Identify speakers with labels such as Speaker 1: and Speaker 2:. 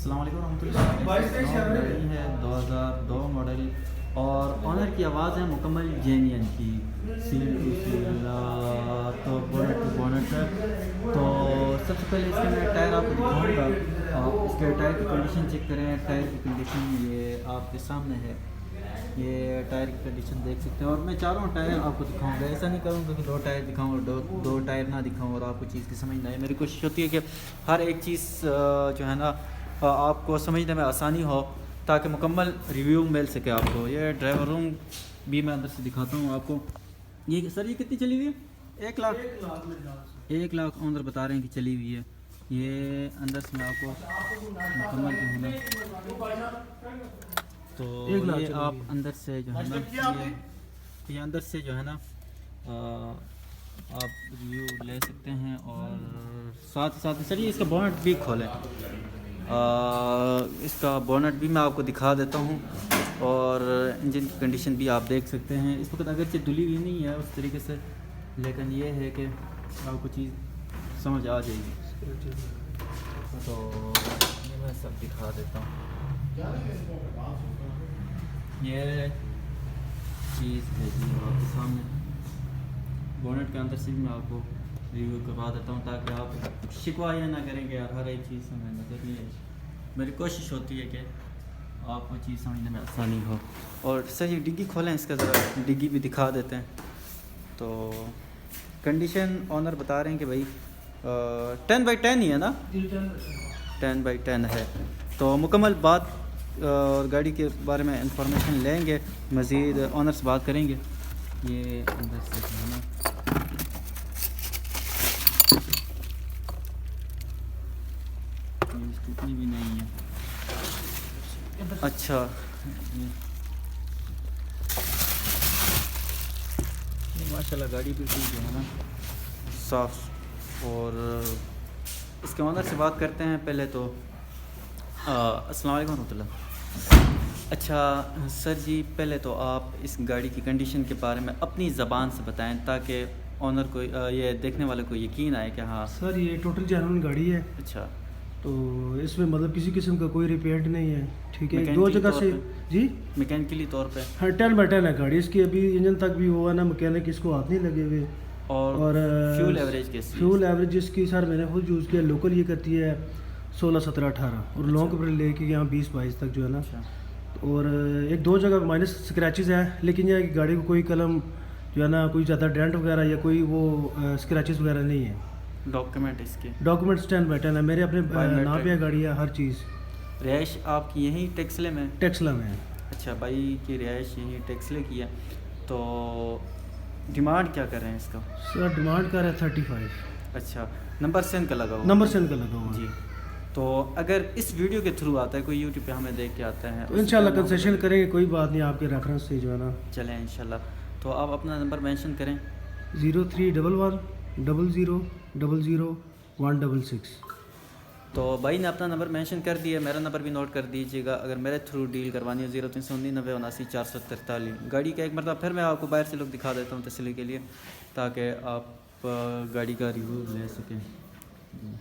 Speaker 1: अस्सलाम वालेकुम रहमतुल्लाह। गाड़ी है 2002 मॉडल और ऑनर की आवाज़ है मुकम्मल जेन्युइन की, सील टू सील, तो बोनट टू बोनट है। तो सबसे पहले इसके मैं टायर आपको दिखाऊंगा। आप इसके टायर की कंडीशन चेक करें। टायर की कंडीशन ये आपके सामने है, ये टायर की कंडीशन देख सकते हैं। और मैं चारों टायर आपको दिखाऊंगा, ऐसा नहीं करूँगा कि दो टायर दिखाऊँ और दो टायर ना दिखाऊँ और आपको चीज़ की समझ ना आए। मेरी कोशिश होती है कि हर एक चीज़ जो है ना आपको समझने में आसानी हो, ताकि मुकम्मल रिव्यू मिल सके आपको। ये ड्राइवर रूम भी मैं अंदर से दिखाता हूँ आपको। ये सर, ये कितनी चली हुई है? 1 लाख ऑनर बता रहे हैं कि चली हुई है। ये अंदर से मैं आपको मुकम्मल जो है ना, तो ये आप अंदर से जो है ना, ये अंदर से जो है ना आप रिव्यू ले सकते हैं। और साथ ही साथ चलिए इसका बोनट भी खोलें। इसका बोनट भी मैं आपको दिखा देता हूँ और इंजन की कंडीशन भी आप देख सकते हैं। इस वक्त अगरचे धुली हुई नहीं है उस तरीके से, लेकिन ये है कि आपको चीज़ समझ आ जाएगी। तो ये मैं सब दिखा देता हूँ। ये चीज़ है जी आपके सामने। बोनट के अंदर से भी मैं आपको रिव्यू करवा देता हूँ, ताकि आप शिकवा या ना करेंगे यार, हर एक चीज़ समझ नजर नहीं है। मेरी कोशिश होती है कि आपको चीज़ समझने में आसानी हो। और सर ये डिग्गी खोलें, इसका ज़रा डिग्गी भी दिखा देते हैं। तो कंडीशन ऑनर बता रहे हैं कि भाई 10/10 ही है ना, 10/10 है। तो मुकम्मल बात और गाड़ी के बारे में इंफॉर्मेशन लेंगे, मज़ीद ऑनर से बात करेंगे। ये अंदर से जो है ना, टूटनी भी नहीं है। अच्छा, ये माशाल्लाह गाड़ी बिल्कुल जो है ना साफ़। और इसके ऑनर से बात करते हैं पहले तो। अस्सलाम वालेकुम रहमतुल्लाह। अच्छा सर जी, पहले तो आप इस गाड़ी की कंडीशन के बारे में अपनी ज़बान से बताएं, ताकि ऑनर को ये देखने वाले को यकीन आए कि हाँ
Speaker 2: सर ये टोटल जेन्युइन गाड़ी है।
Speaker 1: अच्छा,
Speaker 2: तो इसमें मतलब किसी किस्म का कोई रिपेयर नहीं है, ठीक है। दो
Speaker 1: मैकेनिकली
Speaker 2: जगह
Speaker 1: तौर
Speaker 2: से
Speaker 1: पे?
Speaker 2: जी
Speaker 1: मैकेनिकली तौर पे
Speaker 2: हाँ 10/10 है गाड़ी इसकी। अभी इंजन तक भी हुआ ना, मैकेनिक इसको हाथ नहीं लगे हुए।
Speaker 1: और फ्यूल एवरेज कैसी है?
Speaker 2: फ्यूल एवरेज इसकी सर मैंने खुद यूज़ किया। लोकल ये करती है 16, 17, 18 और लॉन्ग पर लेके यहाँ 20, 22 तक जो है ना।
Speaker 1: अच्छा।
Speaker 2: और एक दो जगह माइनस स्क्रैचेस है, लेकिन यह गाड़ी को कोई कलम जो है ना, कोई ज़्यादा डेंट वगैरह या कोई वो स्क्रैचेस वगैरह नहीं है।
Speaker 1: डॉक्यूमेंट इसके?
Speaker 2: डॉक्यूमेंट्स 10/10 है मेरे अपने नाम पे है गाड़ी है, हर चीज़।
Speaker 1: रिहाइश आपकी यहीं टेक्सले में?
Speaker 2: टेक्सला में है।
Speaker 1: अच्छा, भाई की रिहाइश यहीं टेक्सले की है। तो डिमांड क्या कर रहे हैं इसका?
Speaker 2: सर डिमांड कर रहा है 35।
Speaker 1: अच्छा, नंबर सेंड का लगा हुआ?
Speaker 2: नंबर सेंड का लगा हुआ
Speaker 1: जी। तो अगर इस वीडियो के थ्रू आता है कोई, यूट्यूब पे हमें देख के आता है,
Speaker 2: तो इंशाल्लाह कंसेशन करेंगे, कोई बात नहीं, आपके रेफरेंस से जो है ना।
Speaker 1: चलें इंशाल्लाह। तो आप अपना नंबर मेंशन करें।
Speaker 2: 0311 00 00 166।
Speaker 1: तो भाई ने अपना नंबर मेंशन कर दिया, मेरा नंबर भी नोट कर दीजिएगा अगर मेरे थ्रू डील करवानी हो। 0399 79 443। गाड़ी का एक मरतबा फिर मैं आपको बाहर से लोग दिखा देता हूँ तसल्ली के लिए, ताकि आप गाड़ी का रिव्यू ले सकें। जी।